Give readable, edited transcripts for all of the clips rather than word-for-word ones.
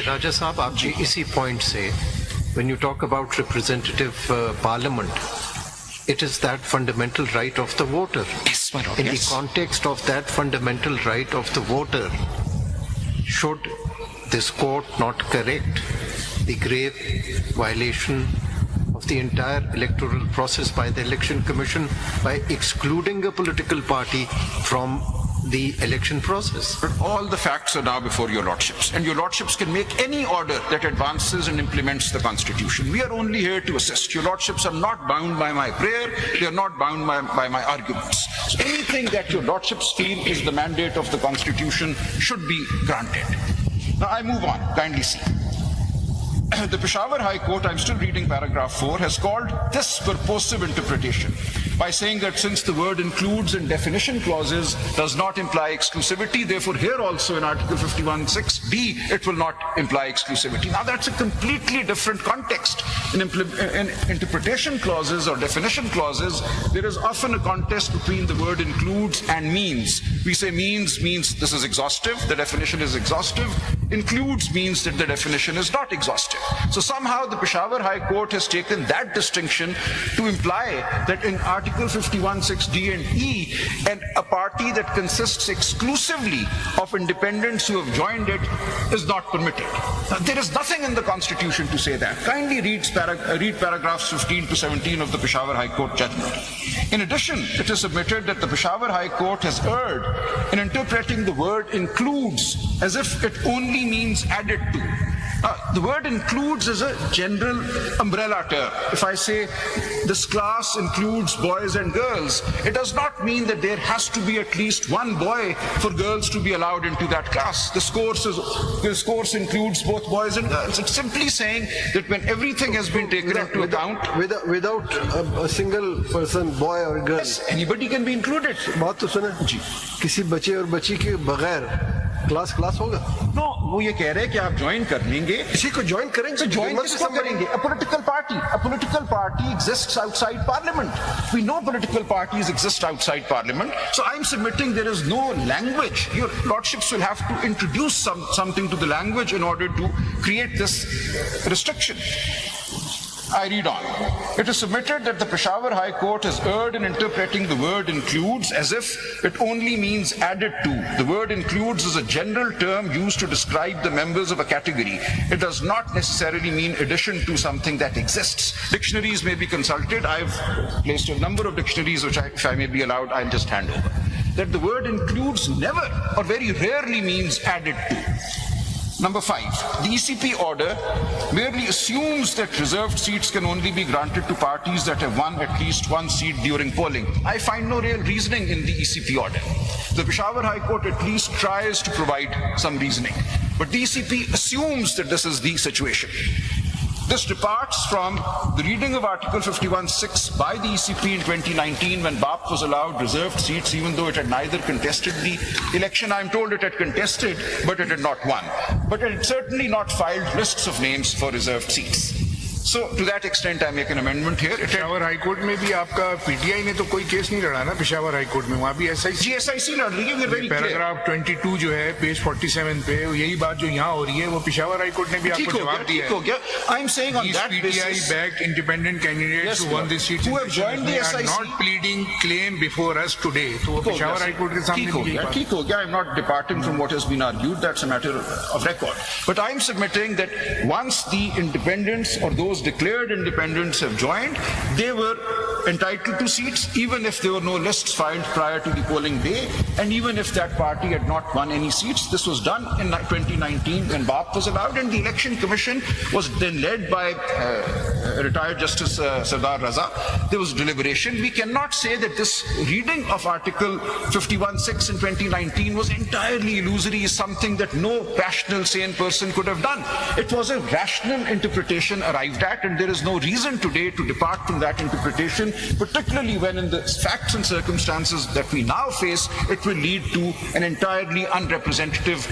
राजा साहब, आपके इसी पॉइंट से, when you talk about representative parliament, it is that fundamental right of the voter. Yes, my lord. In Yes. the context of that fundamental right of the voter, should this court not correct the grave violation of the entire electoral process by the Election Commission by excluding a political party from the election process? But all the facts are now before your lordships, and your lordships can make any order that advances and implements the constitution. We are only here to assist. Your lordships are not bound by my prayer, they are not bound by my arguments. So anything that your lordships feel is the mandate of the constitution should be granted. Now I move on, kindly see. The Peshawar High Court, I'm still reading paragraph 4, has called this purposive interpretation by saying that since the word includes in definition clauses does not imply exclusivity, therefore here also in Article 51(6)(b) it will not imply exclusivity. Now that's a completely different context. In interpretation clauses or definition clauses, there is often a contest between the word includes and means. We say means this is exhaustive, the definition is exhaustive. Includes means that the definition is not exhaustive. So somehow the Peshawar High Court has taken that distinction to imply that in Article 51(6)(d) and E, and a party that consists exclusively of independents who have joined it is not permitted. Now, there is nothing in the Constitution to say that. Kindly read paragraphs 15 to 17 of the Peshawar High Court judgment. In addition, it is submitted that the Peshawar High Court has erred in interpreting the word includes as if it only means added to. The word includes is a general umbrella term. If I say this class includes boys and girls, it does not mean that there has to be at least one boy for girls to be allowed into that class. This course includes both boys and girls. It's simply saying that when everything has been taken into account, without a single person, boy or girl, yes, anybody can be included. बात तो सुने जी, किसी बच्चे और बच्ची के बगैर class होगा? No, वो ये कह रहे हैं कि आप ज्वाइन कर लेंगे, इसी को ज्वाइन करेंगे, तो ज्वाइन किसको करेंगे? A political party exists outside parliament. We know political parties exist outside parliament. So I'm submitting there is no language. Your lordships will have to introduce something to the language in order to create this restriction. I read on. It is submitted that the Peshawar High Court has erred in interpreting the word includes as if it only means added to. The word includes is a general term used to describe the members of a category. It does not necessarily mean addition to something that exists. Dictionaries may be consulted. I've placed a number of dictionaries which, if I may be allowed, I'll just hand over. That the word includes never or very rarely means added to. Number 5, the ECP order merely assumes that reserved seats can only be granted to parties that have won at least one seat during polling. I find no real reasoning in the ECP order. The Peshawar High Court at least tries to provide some reasoning, but the ECP assumes that this is the situation. This departs from the reading of Article 51(6) by the ECP in 2019 when BAP was allowed reserved seats even though it had neither contested the election. I'm told it had contested, but it had not won. But it had certainly not filed lists of names for reserved seats. So to that extent I make an amendment here. Peshawar high court में भी आपका PTI ने तो कोई case नहीं लड़ा ना Peshawar high court में, वहाँ भी SIC लड़ रही है. पैराग्राफ 22 जो है पेज 47 पे यही बात जो यहाँ हो रही है वो पेशावर हाई कोर्ट ने भी आपको जवाब दिया है. ठीक हो गया. I'm saying on that basis, PTI backed independent candidates who won this seat who have joined the SIC are not pleading claim before us today. तो वो पेशावर हाई कोर्ट के सामने ठीक हो गया. I'm not departing from what has been argued. That's a matter of record. But I'm submitting that once the independents or those declared independents have joined, they were entitled to seats even if there were no lists filed prior to the polling day, and even if that party had not won any seats. This was done in 2019 when BAP was allowed, and the Election Commission was then led by retired Justice Sardar Raza. There was deliberation. We cannot say that this reading of Article 51(6) in 2019 was entirely illusory, is something that no rational, sane person could have done. It was a rational interpretation arrived at, and there is no reason today to depart from that interpretation particularly when in the facts and circumstances that we now face, it will lead to an entirely unrepresentative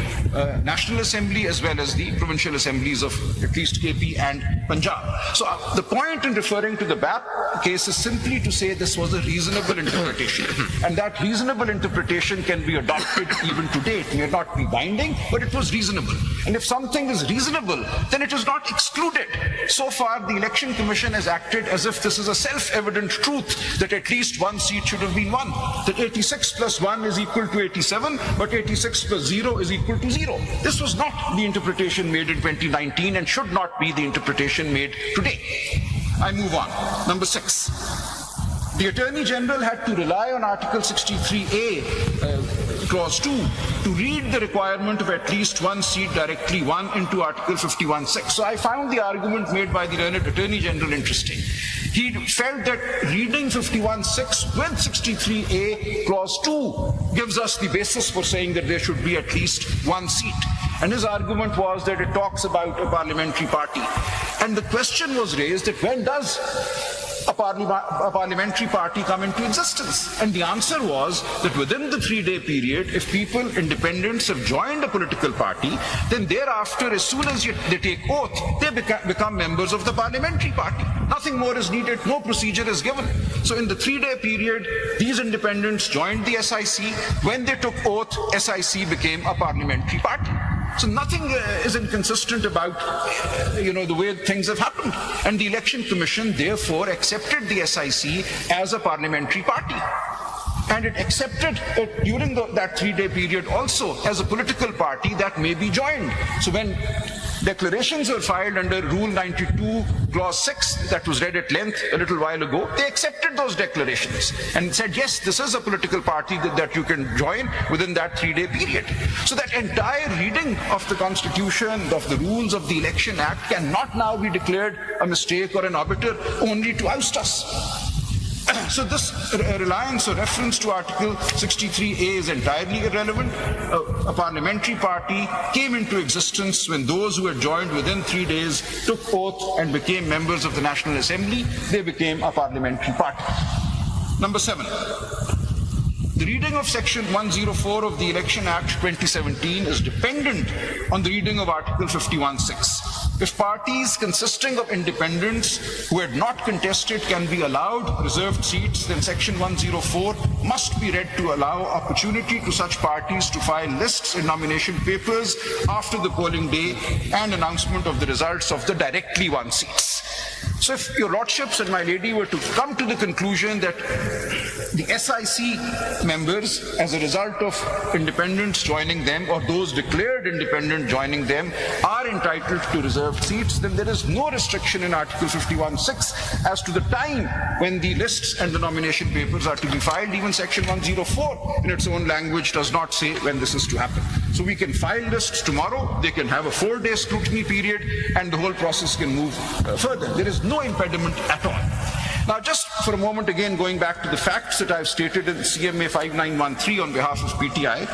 National Assembly as well as the provincial assemblies of at least KP and Punjab. So the point in referring to the BAP case is simply to say this was a reasonable interpretation, and that reasonable interpretation can be adopted even today. It may not be binding, but it was reasonable. And if something is reasonable, then it is not excluded. So far, the Election Commission has acted as if this is a self-evident truth that at least one seat should have been won. That 86 plus 1 is equal to 87, but 86 plus 0 is equal to 0. This was not the interpretation made in 2019 and should not be the interpretation made today. I move on. Number 6. The Attorney General had to rely on Article 63A, Clause 2, to read the requirement of at least one seat directly won into Article 51(6). So I found the argument made by the learned Attorney General interesting. He felt that reading 51(6) with 63A, Clause 2, gives us the basis for saying that there should be at least one seat. And his argument was that it talks about a parliamentary party. And the question was raised that when does a parliamentary party come into existence? And the answer was that within the 3-day period, if people, independents, have joined a political party, then thereafter, as soon as they take oath, they become members of the parliamentary party. Nothing more is needed, no procedure is given. So in the 3-day period, these independents joined the SIC. When they took oath, SIC became a parliamentary party. So nothing is inconsistent about, the way things have happened. And the Election Commission therefore accepted the SIC as a parliamentary party. And it accepted it during that 3-day period also as a political party that may be joined. So when declarations were filed under Rule 92, Clause 6, that was read at length a little while ago, they accepted those declarations and said, yes, this is a political party that you can join within that 3-day period. So that entire reading of the Constitution, of the rules of the Election Act, cannot now be declared a mistake or an arbiter only to oust us. So this reliance or reference to Article 63A is entirely irrelevant. A parliamentary party came into existence when those who had joined within 3 days took oath and became members of the National Assembly. They became a parliamentary party. Number 7. The reading of Section 104 of the Election Act 2017 is dependent on the reading of Article 51(6). If parties consisting of independents who had not contested can be allowed reserved seats, then Section 104 must be read to allow opportunity to such parties to file lists and nomination papers after the polling day and announcement of the results of the directly won seats. So if your lordships and my lady were to come to the conclusion that the SIC members, as a result of independents joining them or those declared independent joining them, are entitled to reserved seats, then there is no restriction in Article 51(6) as to the time when the lists and the nomination papers are to be filed. Even Section 104 in its own language does not say when this is to happen. So we can file lists tomorrow, they can have a 4-day scrutiny period, and the whole process can move further. There is no impediment at all. Now, just for a moment, again, going back to the facts that I've stated in CMA 5913 on behalf of PTI,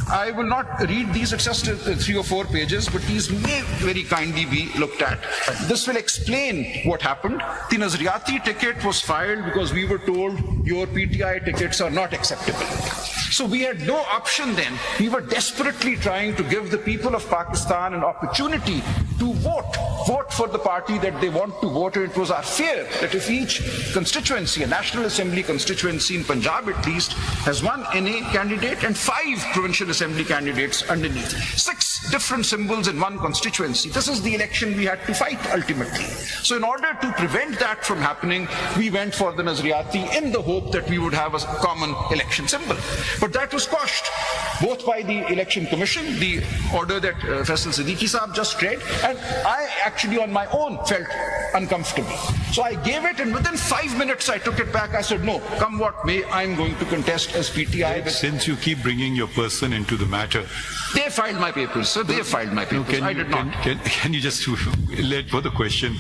I will not read these, it's just 3 or 4 pages, but these may very kindly be looked at. This will explain what happened. The Nazariati ticket was filed because we were told your PTI tickets are not acceptable. So we had no option then. We were desperately trying to give the people of Pakistan an opportunity to vote for the party that they want to vote. And it was our fear that if each constituency, a National Assembly constituency in Punjab at least, has one NA candidate and 5 provincial assembly candidates underneath, 6 different symbols in one constituency. This is the election we had to fight ultimately. So in order to prevent that from happening, we went for the Nazariati in the hope that we would have a common election symbol. But that was quashed, both by the Election Commission, the order that Faisal Siddiqui Saab just read, and I actually on my own felt uncomfortable. So I gave it, and within 5 minutes I took it back. I said, no, come what may, I'm going to contest as PTI. Since you keep bringing your person into the matter. They filed my papers, sir. They filed my papers. I did not. Can you just let for the question?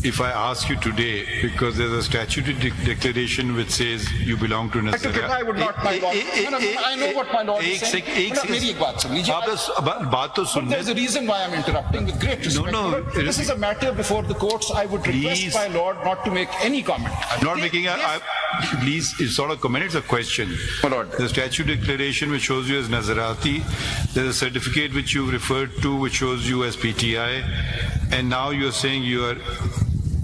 if I ask you today, because there's a statutory declaration which says you belong to Nazara. I would not, my lord. No, I know what my lord is saying. मेरी एक बात सुन लीजिए. बात तो सुनने. There's a reason why I'm interrupting with great respect. No. This is a matter before the courts. I would request my lord not to make any comment. I'm not making please, it's not a comment, it's a question. My lord. The statute declaration which shows you as Nazarati, there's a certificate which you referred to which shows you as PTI, and now you're saying you are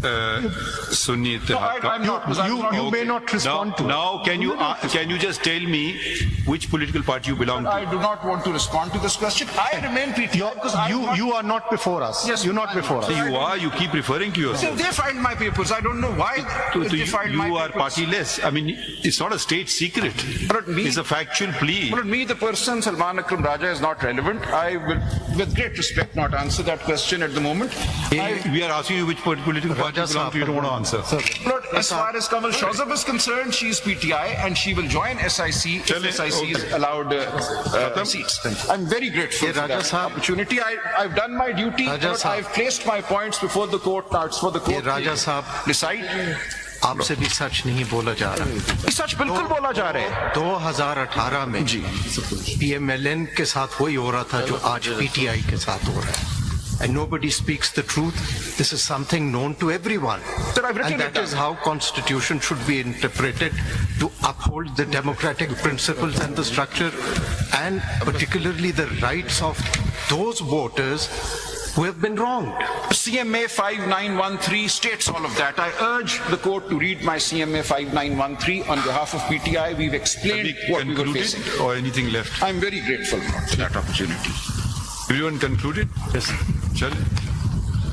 Sunni Ittihad. I'm not. You may not respond to it. Now can you just tell me which political party you belong to? I do not want to respond to this question. I remain PTI because You are not before us. Yes, You're not before us. You keep referring to yourself. They filed my papers. I don't know why they filed my You are papers. partyless. I mean, it's not a state secret. But me- It's a factual plea. But me, the person, Salman Akram Raja, is not relevant. I will, with great respect, not answer that question at the moment. We are asking you which political party you belong to. You don't want to answer. But as far as Kamal Shazab is concerned, she is PTI and she will join SIC if SIC is allowed seats. I'm very grateful for Raja that Sahab. opportunity. I've done my duty, Raja but Sahab. I've placed my points before the court. Now it's for the court Raja to Sahab. decide. आपसे भी सच नहीं बोला जा रहा. सच बिल्कुल बोला जा रहा है. 2018 में PMLN के साथ वही हो रहा था जो आज PTI के साथ हो रहा है. And nobody speaks the truth. This is something known to everyone. Sir, I've written And it that is down. how constitution should be interpreted to uphold the democratic principles and the structure, and particularly the rights of those voters who have been wronged. CMA 5913 states all of that. I urge the court to read my CMA 5913 on behalf of PTI. We've explained what we were facing. Concluded or anything left? I'm very grateful for that opportunity. Everyone concluded? Yes. Chal.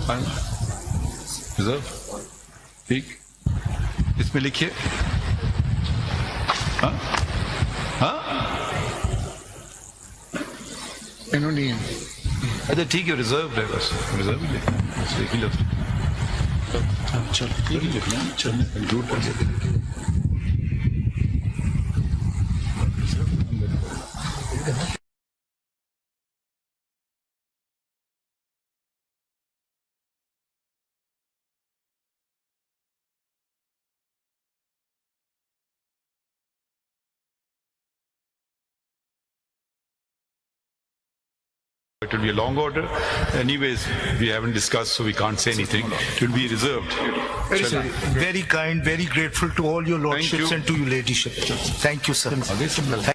Fine. Reserve. ठीक. इसमें लिखिए. हाँ? हाँ? इन्होंने अच्छा ठीक है reserve है बस रिजर्व ही लिखना है बस एक ही लफ्ज चल एक ही लिखना है चल कंक्लूड कर देते It will be a long order. Anyways, we haven't discussed, so we can't say anything. It will be reserved. Very kind, very grateful to all your lordships you. and to your ladyship. Thank you, sir.